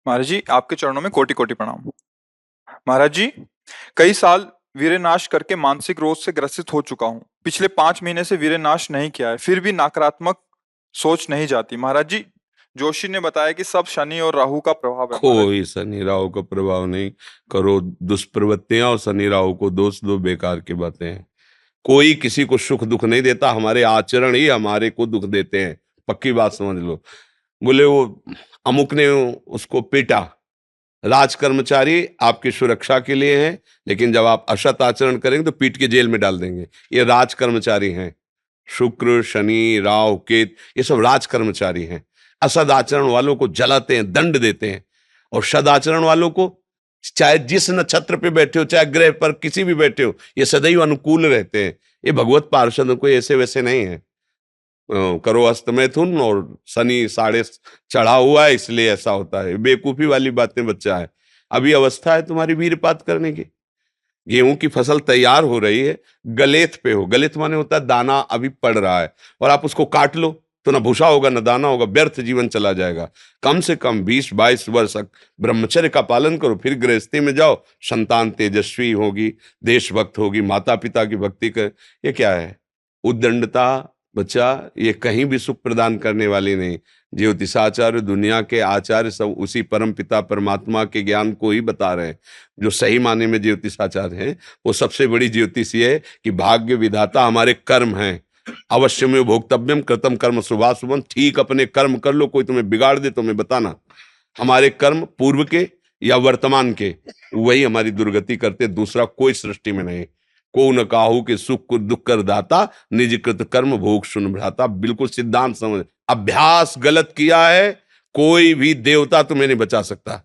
महाराज जी, आपके चरणों में कोटि कोटि प्रणाम। महाराज जी, कई साल वीर्यनाश करके मानसिक रोग से ग्रसित हो चुका हूँ। पिछले 5 महीने से वीर्यनाश नहीं किया है, फिर भी नकारात्मक सोच नहीं जाती। महाराज जी, जोशी ने बताया कि सब शनि और राहु का प्रभाव है। महाराज जी, कोई शनि राहु का प्रभाव नहीं। करो दुष्प्रवृत्तियां और शनि राहु को दोष दो, बेकार की बातें हैं। कोई किसी को सुख दुख नहीं देता, हमारे आचरण ही हमारे को दुख देते हैं। पक्की बात समझ लो। बोले वो अमुक ने उसको पीटा, राज कर्मचारी आपकी सुरक्षा के लिए हैं, लेकिन जब आप असत आचरण करेंगे तो पीट के जेल में डाल देंगे। ये राज कर्मचारी हैं। शुक्र शनि राहु केत ये सब राज कर्मचारी हैं। असद आचरण वालों को जलाते हैं, दंड देते हैं। और सदाचरण वालों को, चाहे जिस नक्षत्र पे बैठे हो, चाहे ग्रह पर किसी भी बैठे हो, ये सदैव अनुकूल रहते हैं। ये भगवत पार्षद कोई ऐसे वैसे नहीं है। करो अस्त मैथुन और शनि साढ़े चढ़ा हुआ है, इसलिए ऐसा होता है। बेवकूफी वाली बातें बच्चा है। अभी अवस्था है तुम्हारी वीरपात करने की। गेहूं की फसल तैयार हो रही है, गलेत पे हो। गलेत माने होता है दाना अभी पड़ रहा है, और आप उसको काट लो तो ना भूसा होगा ना दाना होगा, व्यर्थ जीवन चला जाएगा। कम से कम 20-22 वर्ष तक ब्रह्मचर्य का पालन करो, फिर गृहस्थी में जाओ। संतान तेजस्वी होगी, देशभक्त होगी, माता पिता की भक्ति कर। ये क्या है? उद्दंडता बच्चा, ये कहीं भी सुख प्रदान करने वाली नहीं। ज्योतिषाचार्य, दुनिया के आचार्य सब उसी परम पिता परमात्मा के ज्ञान को ही बता रहे हैं। जो सही माने में ज्योतिषाचार्य हैं, वो सबसे बड़ी ज्योतिष ये है कि भाग्य विधाता हमारे कर्म हैं। अवश्य में भोक्तव्यम कृतम कर्म शुभाशुभम। ठीक अपने कर्म कर लो, कोई तुम्हें बिगाड़ दे तो मैं बताना। हमारे कर्म पूर्व के या वर्तमान के, वही हमारी दुर्गति करते, दूसरा कोई सृष्टि में नहीं। को न काहू के सुख को दुख कर दाता, निज कृत कर्म भोग सुन भ्राता। बिल्कुल सिद्धांत समझ। अभ्यास गलत किया है, कोई भी देवता तुम्हें नहीं बचा सकता।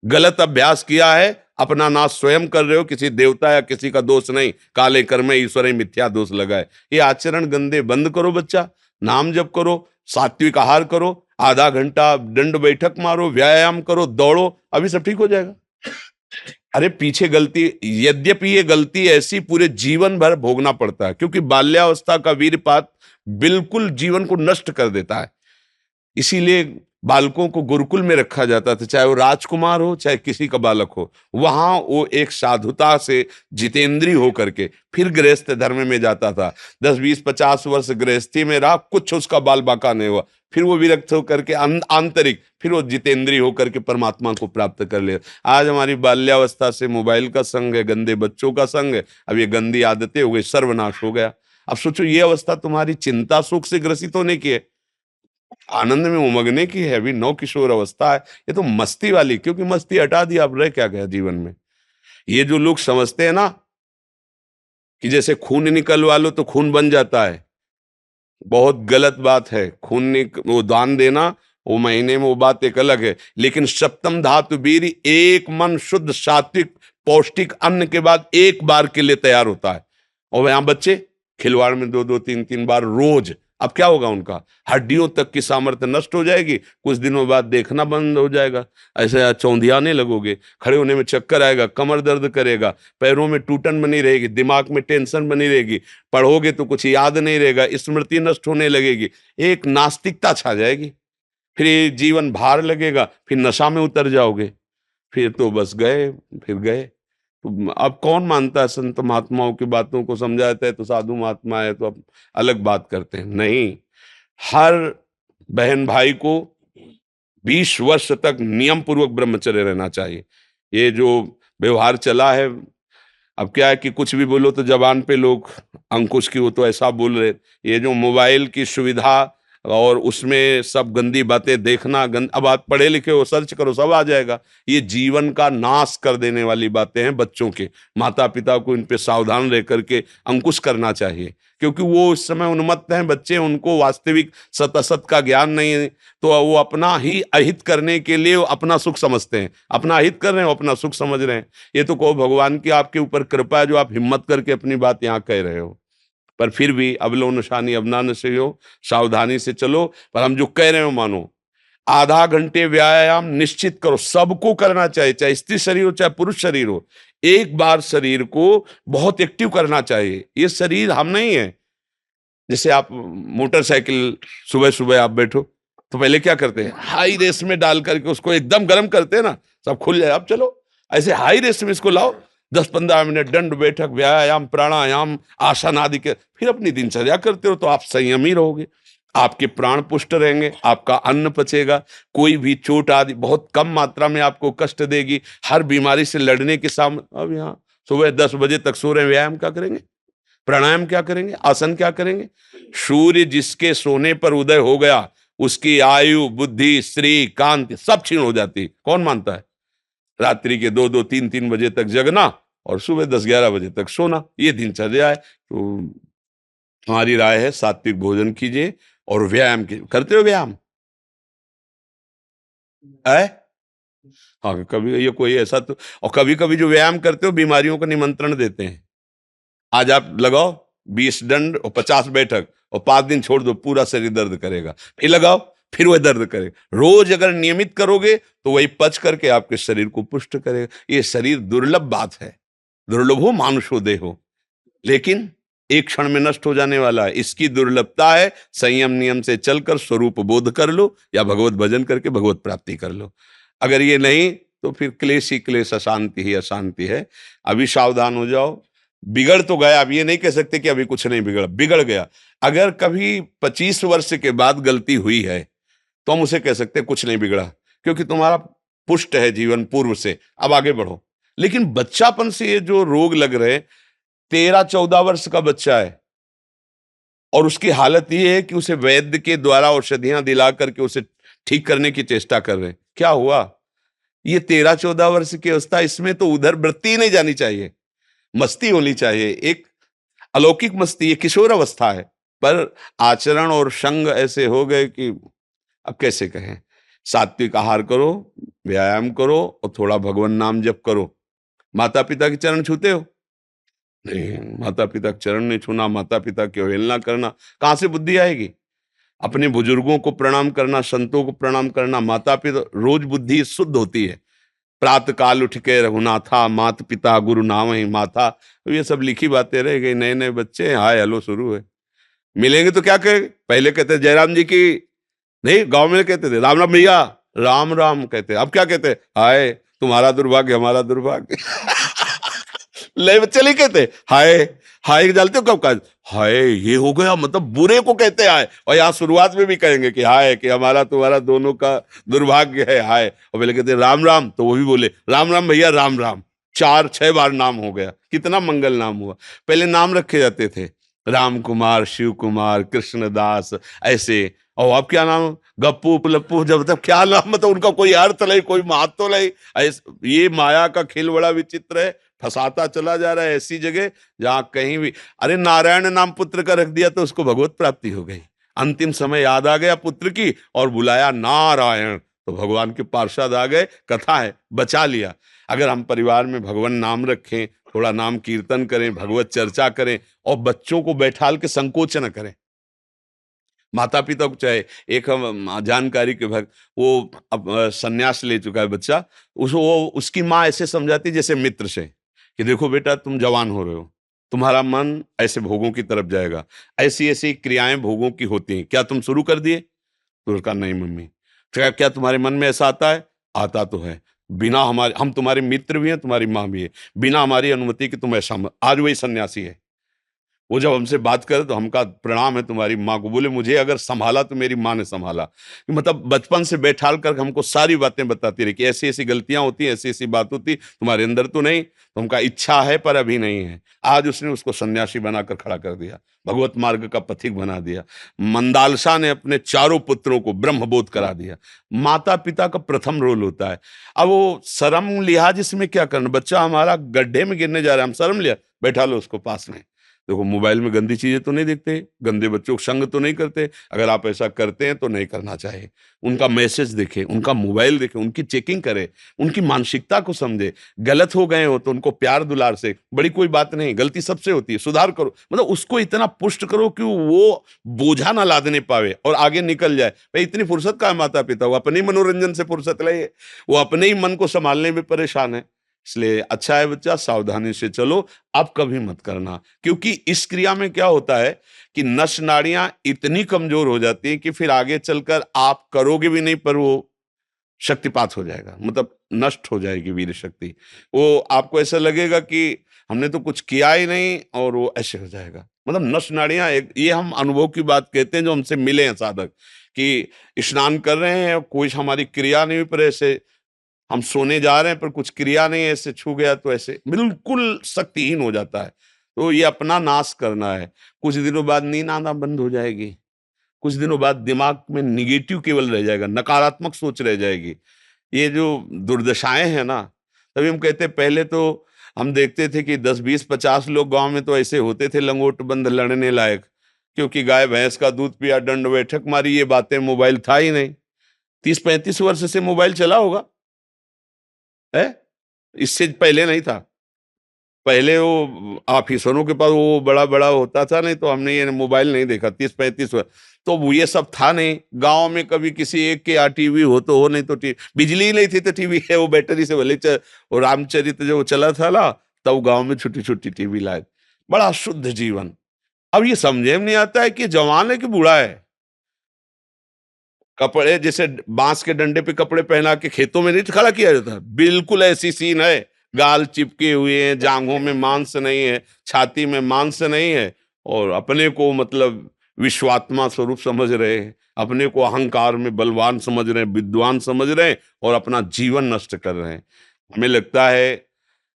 गलत अभ्यास किया है, अपना नाश स्वयं कर रहे हो, किसी देवता या किसी का दोष नहीं। काले कर्म ईश्वर ही मिथ्या दोष लगाए। ये आचरण गंदे बंद करो बच्चा। नाम जप करो, सात्विक आहार करो, आधा घंटा दंड बैठक मारो, व्यायाम करो, दौड़ो, अभी सब ठीक हो जाएगा। अरे पीछे गलती, यद्यपि ये गलती ऐसी पूरे जीवन भर भोगना पड़ता है, क्योंकि बाल्यावस्था का वीरपात बिल्कुल जीवन को नष्ट कर देता है। इसीलिए बालकों को गुरुकुल में रखा जाता था, चाहे वो राजकुमार हो चाहे किसी का बालक हो। वहां वो एक साधुता से जितेंद्रीय होकर के फिर गृहस्थ धर्म में जाता था। 10-20-50 वर्ष गृहस्थी में रहा, कुछ उसका बाल बाका नहीं हुआ। फिर वो विरक्त होकर के आंतरिक, फिर वो जितेंद्रीय होकर के परमात्मा को प्राप्त कर ले। आज हमारी बाल्यावस्था से मोबाइल का संग है, गंदे बच्चों का संग है। अब ये गंदी आदतें हो गई, सर्वनाश हो गया। अब सोचो, ये अवस्था तुम्हारी चिंता सुख से ग्रसित होने की है, आनंद में उमगने की है। अभी नौ किशोर अवस्था है, ये तो मस्ती वाली। क्योंकि मस्ती हटा दी, अब रह क्या गया जीवन में? ये जो लोग समझते हैं ना कि जैसे खून निकलवा लो तो खून बन जाता है, बहुत गलत बात है। वो दान देना, वो महीने में वो बात एक अलग है, लेकिन सप्तम धातु वीर एक मन शुद्ध सात्विक पौष्टिक अन्न के बाद एक बार के लिए तैयार होता है। और यहाँ बच्चे खिलवाड़ में 2-2 3-3 बार रोज। अब क्या होगा? उनका हड्डियों तक की सामर्थ्य नष्ट हो जाएगी, कुछ दिनों बाद देखना बंद हो जाएगा, ऐसे चौंधियाने लगोगे, खड़े होने में चक्कर आएगा, कमर दर्द करेगा, पैरों में टूटन बनी रहेगी, दिमाग में टेंशन बनी रहेगी, पढ़ोगे तो कुछ याद नहीं रहेगा, स्मृति नष्ट होने लगेगी, एक नास्तिकता छा जाएगी। फिर ये जीवन भार लगेगा, फिर नशा में उतर जाओगे, फिर तो बस गए, फिर गए। तो अब कौन मानता है संत महात्माओं की बातों को? समझाते हैं तो साधु महात्मा है तो अब अलग बात करते हैं। नहीं, हर बहन भाई को 20 वर्ष तक नियम पूर्वक ब्रह्मचर्य रहना चाहिए। ये जो व्यवहार चला है, अब क्या है कि कुछ भी बोलो तो जबान पे लोग अंकुश की, वो तो ऐसा बोल रहे। ये जो मोबाइल की सुविधा और उसमें सब गंदी बातें देखना, अब आप पढ़े लिखे हो, सर्च करो, सब आ जाएगा। ये जीवन का नाश कर देने वाली बातें हैं बच्चों के। माता पिता को इन पे सावधान रह करके अंकुश करना चाहिए, क्योंकि वो इस समय उन्मत्त हैं बच्चे, उनको वास्तविक सत असत का ज्ञान नहीं है। तो वो अपना ही अहित करने के लिए अपना सुख समझते हैं, अपना अहित कर रहे हैं, अपना सुख समझ रहे हैं। ये तो कहो भगवान की आपके ऊपर कृपा है जो आप हिम्मत करके अपनी बात यहाँ कह रहे हो। पर फिर भी अबलो नशानी अबना नशे हो, सावधानी से चलो। पर हम जो कह रहे हो मानो। आधा घंटे व्यायाम निश्चित करो, सबको करना चाहिए, चाहे स्त्री शरीर हो चाहे पुरुष शरीर हो। एक बार शरीर को बहुत एक्टिव करना चाहिए। ये शरीर हम नहीं है। जैसे आप मोटरसाइकिल, सुबह सुबह आप बैठो, तो पहले क्या करते हैं, हाई रेस में डाल करके उसको एकदम गर्म करते हैं ना, सब खुल जाए। अब चलो ऐसे हाई रेस में इसको लाओ, 10-15 मिनट दंड बैठक, व्यायाम, प्राणायाम, आसन आदि के, फिर अपनी दिनचर्या करते हो तो आप संयमी रहोगे, आपके प्राण पुष्ट रहेंगे, आपका अन्न पचेगा, कोई भी चोट आदि बहुत कम मात्रा में आपको कष्ट देगी, हर बीमारी से लड़ने के सामने। अब यहाँ सुबह 10 बजे तक सो रहे हैं, व्यायाम क्या करेंगे, प्राणायाम क्या करेंगे, आसन क्या करेंगे? सूर्य जिसके सोने पर उदय हो गया, उसकी आयु, बुद्धि, स्त्री, कांति सब क्षीण हो जाती है। कौन मानता है? रात्रि के 2-2, 3-3 बजे तक जगना और सुबह 10-11 बजे तक सोना, ये दिनचर्या है। तो हमारी राय है सात्विक भोजन कीजिए और व्यायाम कीजिए। करते हो व्यायाम है? हाँ, कभी ये कोई ऐसा तो, और कभी कभी जो व्यायाम करते हो बीमारियों का निमंत्रण देते हैं। आज आप लगाओ 20 दंड और 50 बैठक और 5 दिन छोड़ दो, पूरा शरीर दर्द करेगा, फिर लगाओ, फिर वह दर्द करेगा। रोज अगर नियमित करोगे तो वही पच करके आपके शरीर को पुष्ट करेगा। ये शरीर दुर्लभ बात है, दुर्लभो मानुषो देहो, लेकिन एक क्षण में नष्ट हो जाने वाला है। इसकी दुर्लभता है, संयम नियम से चलकर स्वरूप बोध कर लो या भगवत भजन करके भगवत प्राप्ति कर लो। अगर ये नहीं तो फिर क्लेश ही क्लेश, अशांति ही अशांति है। अभी सावधान हो जाओ। बिगड़ तो गया, अब ये नहीं कह सकते कि अभी कुछ नहीं बिगड़ा, बिगड़ गया। अगर कभी 25 वर्ष के बाद गलती हुई है तो हम उसे कह सकते हैं कुछ नहीं बिगड़ा, क्योंकि तुम्हारा पुष्ट है जीवन पूर्व से, अब आगे बढ़ो। लेकिन बच्चापन से ये जो रोग लग रहे, 13-14 वर्ष का बच्चा है और उसकी हालत ये है कि उसे वैद्य के द्वारा औषधियां दिला करके उसे ठीक करने की चेष्टा कर रहे हैं। क्या हुआ? ये 13-14 वर्ष की अवस्था, इसमें तो उधर वृत्ति ही नहीं जानी चाहिए, मस्ती होनी चाहिए, एक अलौकिक मस्ती, ये किशोर अवस्था है। पर आचरण और संग ऐसे हो गए कि अब कैसे कहें। सात्विक आहार करो, व्यायाम करो और थोड़ा भगवान नाम जप करो। माता पिता के चरण छूते हो? नहीं, माता पिता के चरण नहीं छूना, माता पिता की अवहेलना करना, कहां से बुद्धि आएगी? अपने बुजुर्गों को प्रणाम करना, संतों को प्रणाम करना, माता पिता, रोज बुद्धि शुद्ध होती है। प्रातः काल उठ के रघुनाथा, मात पिता गुरु नाम ही माथा, तो ये सब लिखी बातें रह गई। नए नए बच्चे हाय हेलो शुरू है, मिलेंगे तो क्या कहे, पहले कहते जयराम जी की, नहीं गांव में कहते थे राम राम भैया, राम राम कहते, अब क्या कहते, हाय तुम्हारा दुर्भाग्य हमारा दुर्भाग्य। ले बच्चे नहीं कहते हाय, हाय जानते हो कब का, हाय ये हो गया, मतलब बुरे को कहते हैं हाय, और यहाँ शुरुआत में भी कहेंगे कि हाय, कि हमारा तुम्हारा दोनों का दुर्भाग्य है हाय। और पहले कहते राम राम, तो वो भी बोले राम राम भैया राम राम, 4-6 बार नाम हो गया, कितना मंगल नाम हुआ। पहले नाम रखे जाते थे, राम कुमार, शिव कुमार, कृष्णदास, ऐसे। और अब क्या नाम, गप्पू लप्पू, जब तक क्या नाम, मतलब उनका कोई अर्थ नहीं, कोई महत्व नहीं। ये माया का खेल बड़ा विचित्र है, फंसाता चला जा रहा है ऐसी जगह जहां कहीं भी, अरे नारायण नाम पुत्र का रख दिया तो उसको भगवत प्राप्ति हो गई। अंतिम समय याद आ गया पुत्र की और बुलाया नारायण, तो भगवान के पार्षद आ गए, कथा है, बचा लिया। अगर हम परिवार में भगवान नाम रखें, थोड़ा नाम कीर्तन करें, भगवत चर्चा करें और बच्चों को बैठाल के संकोच न करें। माता पिता को चाहे, एक हम जानकारी के भक्त, वो अब संन्यास ले चुका है बच्चा, वो उसकी माँ ऐसे समझाती जैसे मित्र से कि देखो बेटा तुम जवान हो रहे हो, तुम्हारा मन ऐसे भोगों की तरफ जाएगा, ऐसी ऐसी क्रियाएं भोगों की होती हैं, क्या तुम शुरू कर दिए? तो उसका नहीं मम्मी। क्या क्या तुम्हारे मन में ऐसा आता है? आता तो है, बिना हमारे, हम तुम्हारे मित्र भी हैं, तुम्हारी माँ भी है, बिना हमारी अनुमति कि तुम ऐसा आज वही सन्यासी है। वो जब हमसे बात करे तो हम कहा प्रणाम है तुम्हारी माँ को। बोले मुझे अगर संभाला तो मेरी माँ ने संभाला। मतलब बचपन से बैठाल कर हमको सारी बातें बताती रही कि ऐसी ऐसी गलतियां होती, ऐसी ऐसी बात होती, तुम्हारे अंदर तो नहीं। तो हमका इच्छा है पर अभी नहीं है। आज उसने उसको सन्यासी बनाकर खड़ा कर दिया, भगवत मार्ग का पथिक बना दिया। मंदालसा ने अपने चारों पुत्रों को ब्रह्मबोध करा दिया। माता पिता का प्रथम रोल होता है। अब वो शर्म लिहाज इसमें क्या करना, बच्चा हमारा गड्ढे में गिरने जा रहा है, हम शर्म लिया, बैठा लो उसको पास में। देखो मोबाइल में गंदी चीजें तो नहीं देखते, गंदे बच्चों को संग तो नहीं करते। अगर आप ऐसा करते हैं तो नहीं करना चाहिए। उनका मैसेज देखें, उनका मोबाइल देखें, उनकी चेकिंग करें, उनकी मानसिकता को समझे। गलत हो गए हो तो उनको प्यार दुलार से, बड़ी कोई बात नहीं, गलती सबसे होती है, सुधार करो। मतलब उसको इतना पुष्ट करो कि वो बोझा ना लादने पावे और आगे निकल जाए। भाई इतनी फुर्सत का है माता पिता, वो अपने ही मनोरंजन से फुर्सत ले, वो अपने ही मन को संभालने में परेशान है। इसलिए अच्छा है बच्चा, सावधानी से चलो, अब कभी मत करना। क्योंकि इस क्रिया में क्या होता है कि नस नाड़ियां इतनी कमजोर हो जाती हैं कि फिर आगे चलकर आप करोगे भी नहीं, पर वो शक्तिपात हो जाएगा, मतलब नष्ट हो जाएगी वीर शक्ति। वो आपको ऐसा लगेगा कि हमने तो कुछ किया ही नहीं, और वो ऐसे हो जाएगा। मतलब नस नाड़ियां एक, ये हम अनुभव की बात कहते हैं जो हमसे मिले हैं साधक, कि स्नान कर रहे हैं, कोई हमारी क्रिया नहीं हुई, पर ऐसे हम सोने जा रहे हैं पर कुछ क्रिया नहीं है, ऐसे छू गया तो ऐसे बिल्कुल शक्तिहीन हो जाता है। तो ये अपना नाश करना है। कुछ दिनों बाद नींद आना बंद हो जाएगी, कुछ दिनों बाद दिमाग में निगेटिव केवल रह जाएगा, नकारात्मक सोच रह जाएगी। ये जो दुर्दशाएं हैं ना, तभी हम कहते हैं पहले तो हम देखते थे कि 10 20 50 लोग गांव में तो ऐसे होते थे लंगोट बंद लड़ने लायक, क्योंकि गाय भैंस का दूध पिया, दंड बैठक मारी, ये बातें, मोबाइल था ही नहीं। 30 35 वर्ष से मोबाइल चला होगा है, इससे पहले नहीं था। पहले वो ऑफिसरों के पास वो बड़ा-बड़ा होता था, नहीं तो हमने ये मोबाइल नहीं देखा 30 35 वर्ष। तो वो ये सब था नहीं। गाँव में कभी किसी एक के यहाँ टीवी हो तो हो, नहीं तो बिजली ही नहीं थी तो टीवी है, वो बैटरी से भले वो रामचरित जो चला था ना, तब गाँव में छोटी-छोटी टीवी लाए। बड़ा शुद्ध जीवन। अब ये समझे में नहीं आता है कि जवान है कि बूढ़ा है। कपड़े जैसे बांस के डंडे पे कपड़े पहना के खेतों में नहीं खड़ा किया जाता, बिल्कुल ऐसी सीन है। गाल चिपके हुए हैं, जांघों में मांस नहीं है, छाती में मांस नहीं है, और अपने को मतलब विश्वात्मा स्वरूप समझ रहे हैं, अपने को अहंकार में बलवान समझ रहे हैं, विद्वान समझ रहे हैं, और अपना जीवन नष्ट कर रहे हैं। हमें लगता है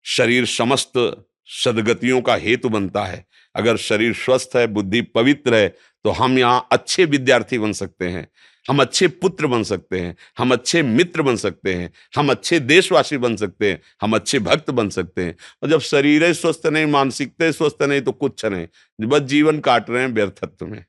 शरीर समस्त सद्गतियों का हेतु बनता है। अगर शरीर स्वस्थ है, बुद्धि पवित्र है, तो हम यहाँ अच्छे विद्यार्थी बन सकते हैं, हम अच्छे पुत्र बन सकते हैं, हम अच्छे मित्र बन सकते हैं, हम अच्छे देशवासी बन सकते हैं, हम अच्छे भक्त बन सकते हैं। और जब शरीर ही स्वस्थ नहीं, मानसिकता ही स्वस्थ नहीं, तो कुछ नहीं, बस जीवन काट रहे हैं व्यर्थत्व में।